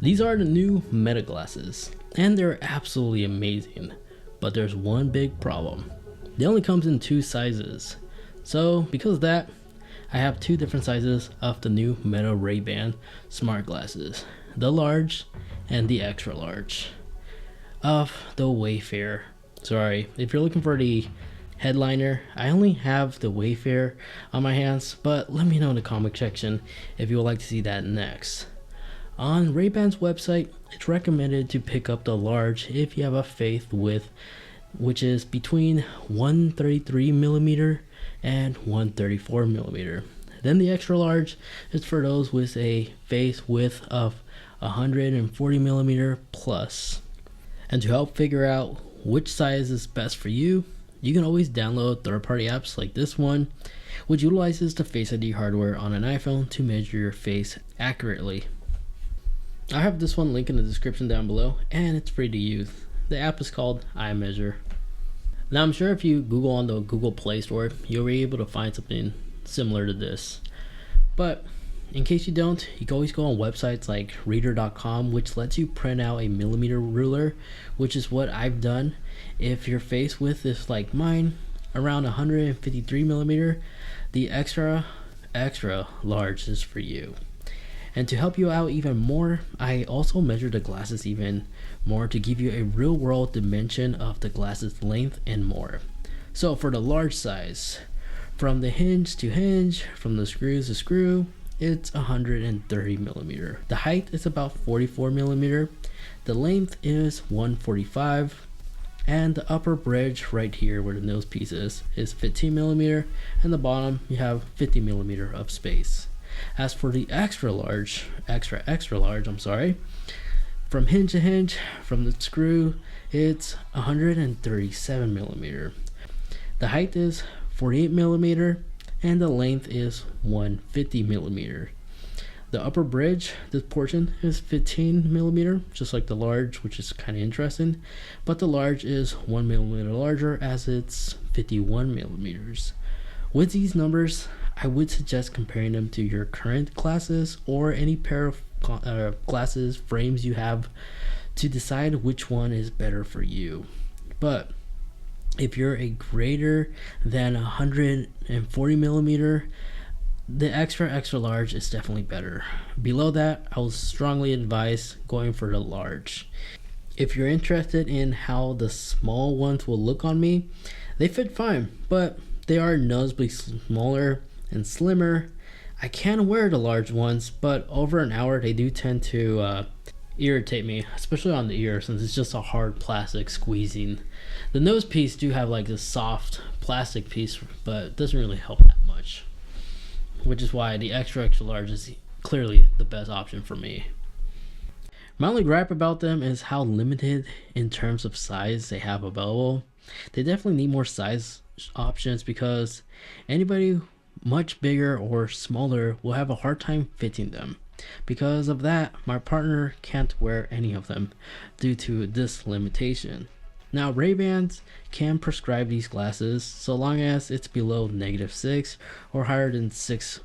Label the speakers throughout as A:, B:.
A: These are the new Meta glasses, and they're absolutely amazing. But there's one big problem. They only comes in 2 sizes. So because of that, I have 2 different sizes of the new Meta Ray-Ban smart glasses. The large and the extra large of the Wayfarer. Sorry, if you're looking for the headliner, I only have the Wayfarer on my hands, but let me know in the comment section if you would like to see that next. On Ray-Ban's website, it's recommended to pick up the large if you have a face width which is between 133mm and 134mm. Then the extra large is for those with a face width of 140mm plus. And to help figure out which size is best for you, you can always download third-party apps like this one, which utilizes the Face ID hardware on an iPhone to measure your face accurately. I have this one linked in the description down below, and it's free to use. The app is called iMeasure. Now I'm sure if you Google on the Google Play Store, you'll be able to find something similar to this. But in case you don't, you can always go on websites like reader.com, which lets you print out a millimeter ruler, which is what I've done. If your face width is like mine, around 153mm, the extra large is for you. And to help you out even more, I also measured the glasses even more to give you a real world dimension of the glasses length and more. So for the large size, from the hinge to hinge, from the screws to screw, it's 130mm. The height is about 44mm. The length is 145, and the upper bridge right here where the nose piece is 15mm, and the bottom you have 50mm of space. As for the extra large, from hinge to hinge, from the screw, it's 137mm. The height is 48mm, and the length is 150mm. The upper bridge, this portion is 15mm, just like the large, which is kind of interesting, but the large is 1mm larger as it's 51mm. With these numbers, I would suggest comparing them to your current glasses or any pair of glasses frames you have to decide which one is better for you. But if you're a greater than 140mm, the extra large is definitely better. Below that, I will strongly advise going for the large. If you're interested in how the small ones will look on me, they fit fine, but they are noticeably smaller and slimmer. I can wear the large ones, but over an hour they do tend to irritate me, especially on the ear since it's just a hard plastic squeezing. The nose piece do have like this soft plastic piece, but it doesn't really help that much, which is why the extra large is clearly the best option for me. My only gripe about them is how limited in terms of size they have available. They definitely need more size options because anybody much bigger or smaller will have a hard time fitting them. Because of that, my partner can't wear any of them due to this limitation. Now Ray-Bans can prescribe these glasses so long as it's below -6 or higher than 6+.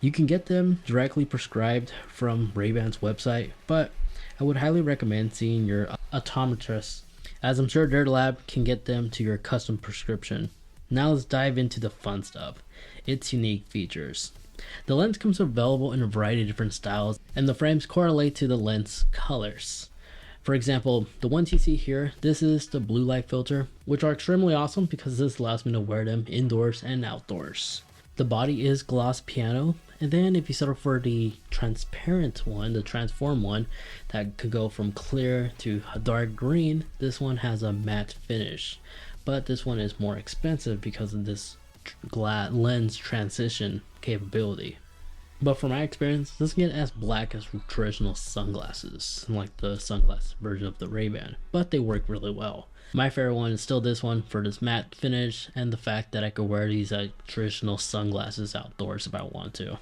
A: You can get them directly prescribed from Ray-Ban's website, but I would highly recommend seeing your optometrist, as I'm sure their lab can get them to your custom prescription. Now let's dive into the fun stuff, its unique features. The lens comes available in a variety of different styles, and the frames correlate to the lens colors. For example, the ones you see here, this is the blue light filter, which are extremely awesome because this allows me to wear them indoors and outdoors. The body is gloss piano, and then if you settle for the transparent one, the transform one, that could go from clear to a dark green, this one has a matte finish. But this one is more expensive because of this lens transition capability. But from my experience, this can get as black as traditional sunglasses, like the sunglass version of the Ray-Ban, but they work really well. My favorite one is still this one for this matte finish and the fact that I could wear these traditional sunglasses outdoors if I want to.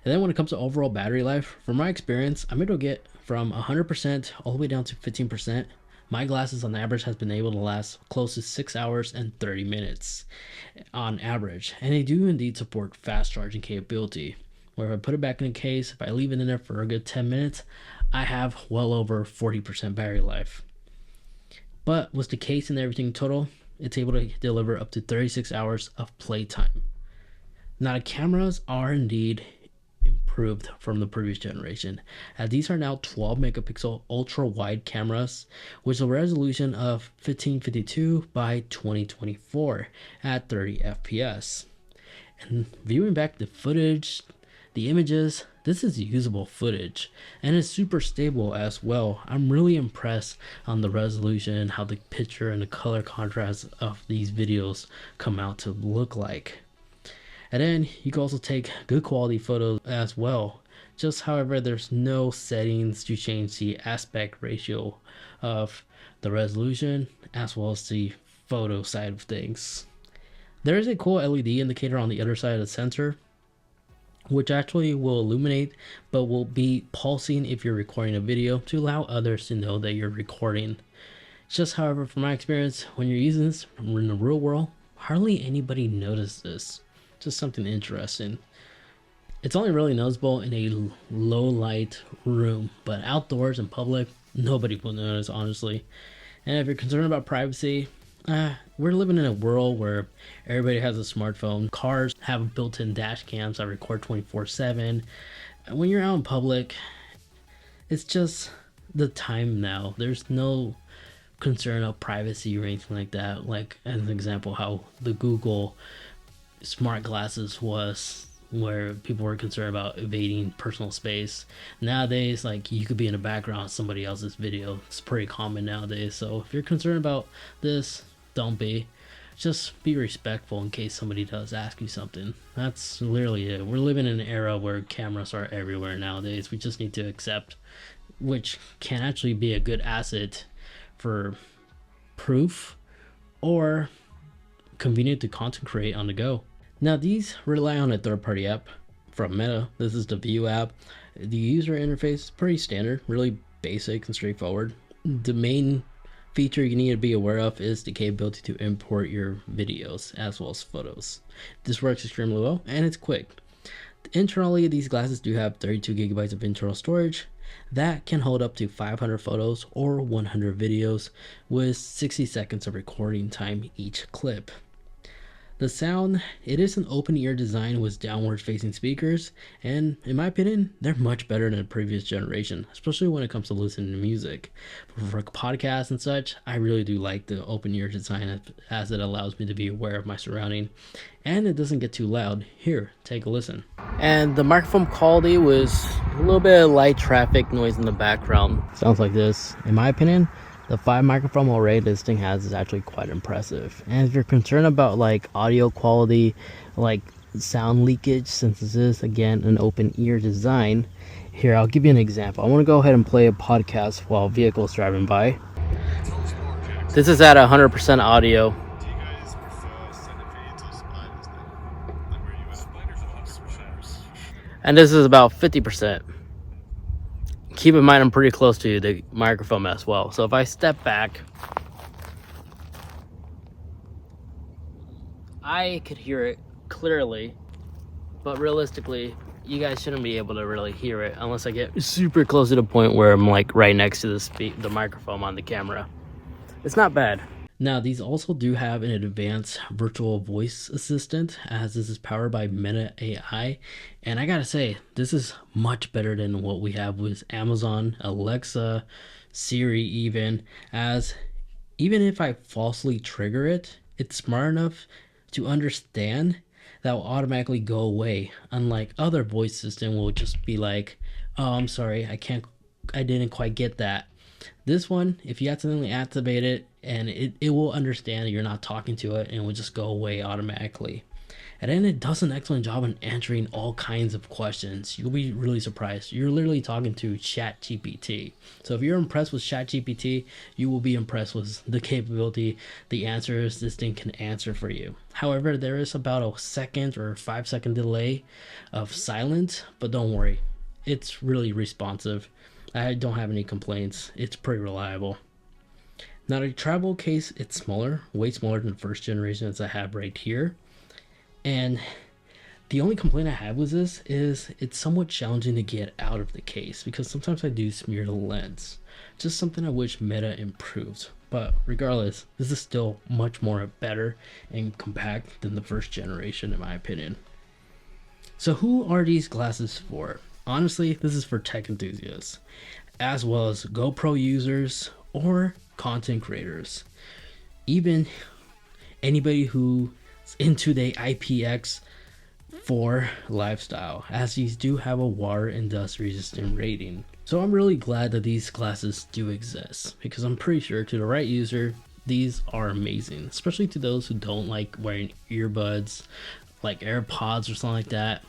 A: And then when it comes to overall battery life, from my experience, I'm able to get from 100% all the way down to 15%. My glasses on average has been able to last close to 6 hours and 30 minutes on average, and they do indeed support fast charging capability. where if I put it back in the case, if I leave it in there for a good 10 minutes, I have well over 40% battery life. But with the case and everything total, it's able to deliver up to 36 hours of playtime. Now the cameras are indeed improved from the previous generation, as these are now 12 megapixel ultra wide cameras with a resolution of 1552 by 2024 at 30 fps. And viewing back the footage, the images, this is usable footage and it's super stable as well. I'm really impressed on the resolution, how the picture and the color contrast of these videos come out to look like. And then you can also take good quality photos as well. Just however, there's no settings to change the aspect ratio of the resolution as well as the photo side of things. There is a cool LED indicator on the other side of the sensor, which actually will illuminate but will be pulsing if you're recording a video to allow others to know that you're recording. Just however, from my experience, when you're using this in the real world, hardly anybody notices this. Just something interesting. It's only really noticeable in a low light room, but outdoors in public, nobody will notice, honestly. And if you're concerned about privacy, we're living in a world where everybody has a smartphone. Cars have built-in dash cams that record 24/7. When you're out in public, it's just the time now. There's no concern of privacy or anything like that. Like as an example, how the Google smart glasses was, where people were concerned about evading personal space. Nowadays, like, you could be in the background of somebody else's video. It's pretty common nowadays. So if you're concerned about this, don't be. Just be respectful in case somebody does ask you something. That's literally it. We're living in an era where cameras are everywhere nowadays. We just need to accept, which can actually be a good asset for proof or convenient to content create on the go. Now these rely on a third-party app from Meta. This is the View app. The user interface is pretty standard, really basic and straightforward. The main feature you need to be aware of is the capability to import your videos as well as photos. This works extremely well and it's quick. Internally, these glasses do have 32 gigabytes of internal storage that can hold up to 500 photos or 100 videos with 60 seconds of recording time each clip. The sound, it is an open ear design with downward facing speakers, and in my opinion, they're much better than the previous generation, especially when it comes to listening to music. For podcasts and such, I really do like the open ear design as it allows me to be aware of my surrounding, and it doesn't get too loud. Here, take a listen. And the microphone quality was a little bit of light traffic noise in the background. Sounds like this. In my opinion, the 5 microphone array this thing has is actually quite impressive. And if you're concerned about like audio quality, like sound leakage, since this is again an open ear design, here I'll give you an example. I want to go ahead and play a podcast while vehicles driving by. This is at 100% audio. And this is about 50%. Keep in mind I'm pretty close to the microphone as well. So if I step back, I could hear it clearly, but realistically, you guys shouldn't be able to really hear it unless I get super close to the point where I'm like right next to the microphone on the camera. It's not bad. Now, these also do have an advanced virtual voice assistant, as this is powered by Meta AI. And I gotta say, this is much better than what we have with Amazon, Alexa, Siri even, as even if I falsely trigger it, it's smart enough to understand that will automatically go away. Unlike other voice system will just be like, oh, I'm sorry, I didn't quite get that. This one, if you accidentally activate it, and it will understand you're not talking to it, and it will just go away automatically. And then it does an excellent job in answering all kinds of questions. You'll be really surprised. You're literally talking to ChatGPT. So if you're impressed with ChatGPT, you will be impressed with the capability, the answers this thing can answer for you. However, there is about a 2 or 5 second delay of silence, but don't worry. It's really responsive. I don't have any complaints. It's pretty reliable. Now the travel case, it's smaller, way smaller than the first generation as I have right here. And The only complaint I have with this is it's somewhat challenging to get out of the case because sometimes I do smear the lens. Just something I wish Meta improved. But regardless, this is still much more better and compact than the first generation in my opinion. So who are these glasses for? Honestly, this is for tech enthusiasts, as well as GoPro users or content creators. Even anybody who's into the IPX4 lifestyle, as these do have a water and dust resistant rating. So I'm really glad that these glasses do exist, because I'm pretty sure to the right user, these are amazing, especially to those who don't like wearing earbuds, like AirPods or something like that.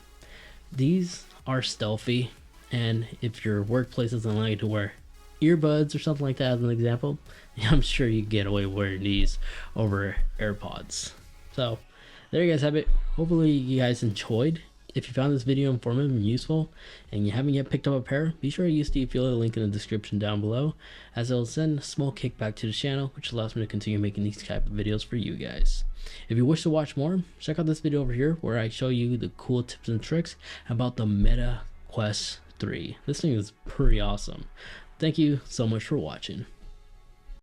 A: These are stealthy, and if your workplace doesn't allow you to wear earbuds or something like that as an example, I'm sure you get away wearing these over AirPods. So there you guys have it. Hopefully you guys enjoyed. If you found this video informative and useful and you haven't yet picked up a pair, be sure to use the affiliate link in the description down below, as it will send a small kickback to the channel, which allows me to continue making these type of videos for you guys. If you wish to watch more, check out this video over here where I show you the cool tips and tricks about the Meta Quest 3. This thing is pretty awesome. Thank you so much for watching.